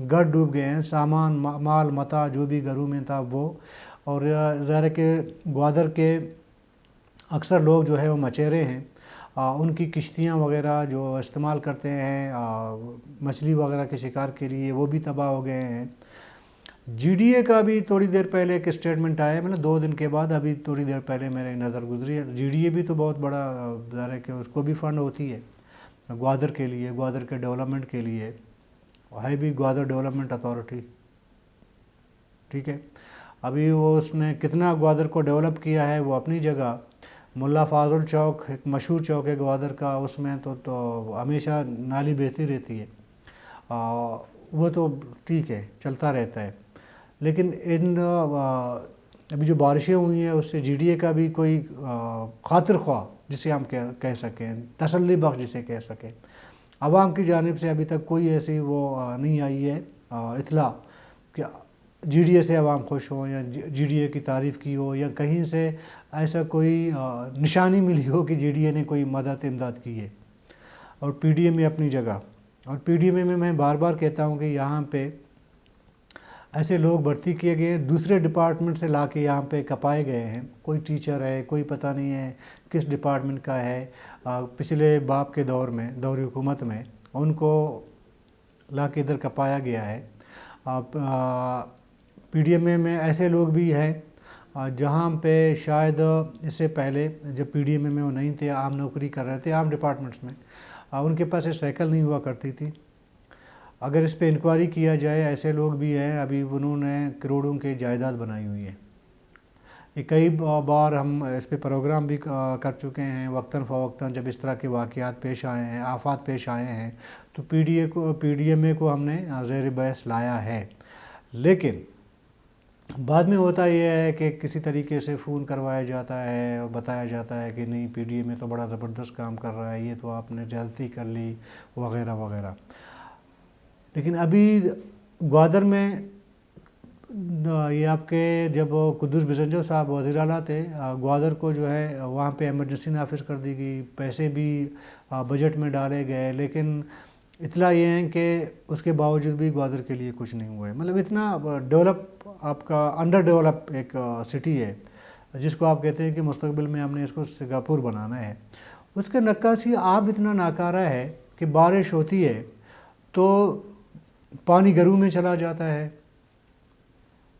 گھر ڈوب گئے ہیں، سامان مال متا جو بھی گھروں میں تھا وہ، اور ظاہر ہے کہ گوادر کے اکثر لوگ جو ہے وہ مچیرے ہیں، ان کی کشتیاں وغیرہ جو استعمال کرتے ہیں مچھلی وغیرہ کے شکار کے لیے، وہ بھی تباہ ہو گئے ہیں۔ جی ڈی اے کا بھی تھوڑی دیر پہلے ایک اسٹیٹمنٹ آیا، مطلب 2 دن کے بعد، ابھی تھوڑی دیر پہلے میرے نظر گزری ہے۔ جی ڈی اے بھی تو بہت بڑا ظاہر ہے کہ اس کو بھی فنڈ ہوتی ہے گوادر کے لیے، گوادر کے ڈیولپمنٹ کے لیے، ہے بھی گوادر ڈیولپمنٹ اتھارٹی، ٹھیک ہے۔ ابھی وہ اس نے کتنا گوادر کو ڈیولپ کیا ہے وہ اپنی جگہ، ملا فاضل چوک ایک مشہور چوک ہے گوادر کا، اس میں تو ہمیشہ نالی بہتی رہتی ہے، وہ تو ٹھیک ہے چلتا رہتا ہے، لیکن ابھی جو بارشیں ہوئی ہیں اس سے جی ڈی اے کا بھی کوئی خاطر خواہ جسے ہم کہہ سکیں، تسلی بخش جسے کہہ سکیں، عوام کی جانب سے ابھی تک کوئی ایسی وہ نہیں آئی ہے اطلاع کہ جی ڈی اے سے عوام خوش ہوں یا جی ڈی اے کی تعریف کی ہو، یا کہیں سے ایسا کوئی نشانی ملی ہو کہ جی ڈی اے نے کوئی مدد امداد کی ہے۔ اور پی ڈی ایم میں اپنی جگہ، اور پی ڈی ایم میں بار بار کہتا ہوں کہ یہاں پہ ایسے لوگ بھرتی کیے گئے ہیں دوسرے ڈپارٹمنٹ سے لا کے یہاں پہ کپائے گئے ہیں، کوئی ٹیچر ہے، کوئی پتہ نہیں ہے کس ڈپارٹمنٹ کا ہے، پچھلے باپ کے دور میں، دور حکومت میں ان کو لا کے ادھر کپایا گیا ہے۔ پی ڈی ایم میں ایسے لوگ بھی ہیں جہاں پہ شاید اس سے پہلے جب پی ڈی ایم میں وہ نہیں تھے، عام نوکری کر رہے تھے عام ڈپارٹمنٹس میں، ان کے پاس سائیکل نہیں ہوا کرتی تھی۔ اگر اس پہ انکوائری کیا جائے، ایسے لوگ بھی ہیں، ابھی انہوں نے کروڑوں کی جائیداد بنائی ہوئی ہے۔ یہ کئی بار ہم اس پہ پروگرام بھی کر چکے ہیں، وقتاً فوقتاً جب اس طرح کے واقعات پیش آئے ہیں، آفات پیش آئے ہیں، تو پی ڈی ایم اے کو ہم نے زیر بحث لایا ہے۔ لیکن بعد میں ہوتا یہ ہے کہ کسی طریقے سے فون کروایا جاتا ہے اور بتایا جاتا ہے کہ نہیں پی ڈی ایم اے تو بڑا زبردست کام کر رہا ہے، یہ تو آپ نے زیادتی کر لی وغیرہ وغیرہ۔ لیکن ابھی گوادر میں یہ آپ کے جب قدوس بزنجو صاحب وزیر اعلیٰ تھے، گوادر کو جو ہے وہاں پہ ایمرجنسی نافذ کر دی گئی، پیسے بھی بجٹ میں ڈالے گئے، لیکن اطلاع یہ ہے کہ اس کے باوجود بھی گوادر کے لیے کچھ نہیں ہوا ہے۔ مطلب اتنا ڈیولپ آپ کا انڈر ڈیولپ ایک سٹی ہے جس کو آپ کہتے ہیں کہ مستقبل میں ہم نے اس کو سنگاپور بنانا ہے، اس کے نکاسی آب اتنا ناکارہ ہے کہ بارش ہوتی ہے تو پانی گھروں میں چلا جاتا ہے،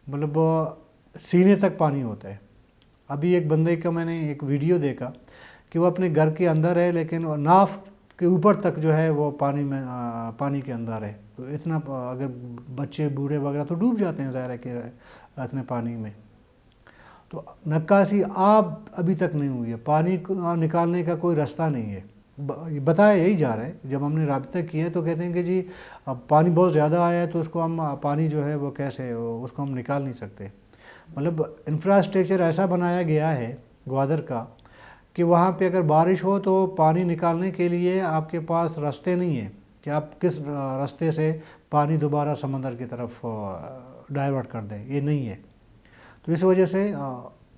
مطلب سینے تک پانی ہوتا ہے۔ ابھی ایک بندے کا میں نے ایک ویڈیو دیکھا کہ وہ اپنے گھر کے اندر ہے لیکن ناف کے اوپر تک جو ہے وہ پانی کے اندر ہے، تو اتنا اگر بچے بوڑھے وغیرہ تو ڈوب جاتے ہیں ظاہر ہے کہ اتنے پانی میں۔ تو نکاسی آب ابھی تک نہیں ہوئی ہے، پانی نکالنے کا کوئی راستہ نہیں ہے، بتایا یہی جا رہا ہے۔ جب ہم نے رابطہ کیا ہے تو کہتے ہیں کہ جی اب پانی بہت زیادہ آیا ہے تو اس کو ہم پانی جو ہے وہ کیسے اس کو ہم نکال نہیں سکتے۔ مطلب انفراسٹرکچر ایسا بنایا گیا ہے گوادر کا کہ وہاں پہ اگر بارش ہو تو پانی نکالنے کے لیے آپ کے پاس راستے نہیں ہیں کہ آپ کس راستے سے پانی دوبارہ سمندر کی طرف ڈائیورٹ کر دیں، یہ نہیں ہے۔ تو اس وجہ سے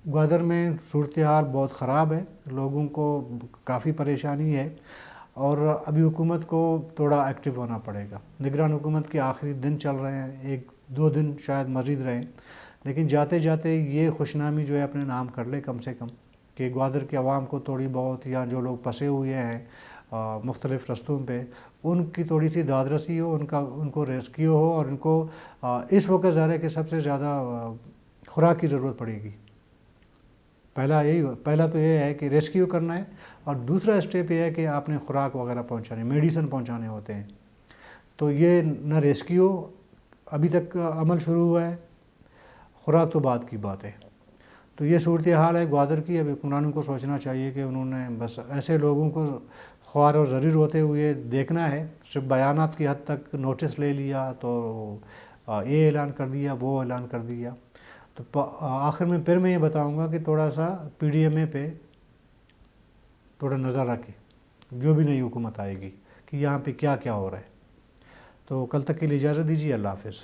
گوادر میں صورتحال بہت خراب ہے، لوگوں کو کافی پریشانی ہے، اور ابھی حکومت کو تھوڑا ایکٹیو ہونا پڑے گا۔ نگران حکومت کے آخری دن چل رہے ہیں، 1-2 دن شاید مزید رہیں، لیکن جاتے جاتے یہ خوشنامی جو ہے اپنے نام کر لے کم سے کم، کہ گوادر کے عوام کو تھوڑی بہت، یا جو لوگ پھنسے ہوئے ہیں مختلف رستوں پہ، ان کی تھوڑی سی داد رسی ہو، ان کو ریسکیو ہو، اور ان کو اس وقت ظاہر ہے کہ سب سے زیادہ خوراک کی ضرورت پڑے گی۔ پہلا تو یہ ہے کہ ریسکیو کرنا ہے، اور دوسرا اسٹیپ یہ ہے کہ آپ نے خوراک وغیرہ پہنچانے، میڈیسن پہنچانے ہوتے ہیں۔ تو یہ نہ ریسکیو ابھی تک عمل شروع ہوا ہے، خوراک تو بعد کی بات ہے۔ تو یہ صورتحال ہے گوادر کی۔ ابھی حکمرانوں کو سوچنا چاہیے کہ انہوں نے بس ایسے لوگوں کو خوار اور ضریر ہوتے ہوئے دیکھنا ہے، صرف بیانات کی حد تک نوٹس لے لیا تو یہ اعلان کر دیا، وہ اعلان کر دیا۔ تو آخر میں پھر میں یہ بتاؤں گا کہ تھوڑا سا پی ڈی ایم اے پہ تھوڑا نظر رکھے، جو بھی نئی حکومت آئے گی، کہ یہاں پہ کیا کیا ہو رہا ہے۔ تو کل تک کے لیے اجازت دیجیے، اللہ حافظ۔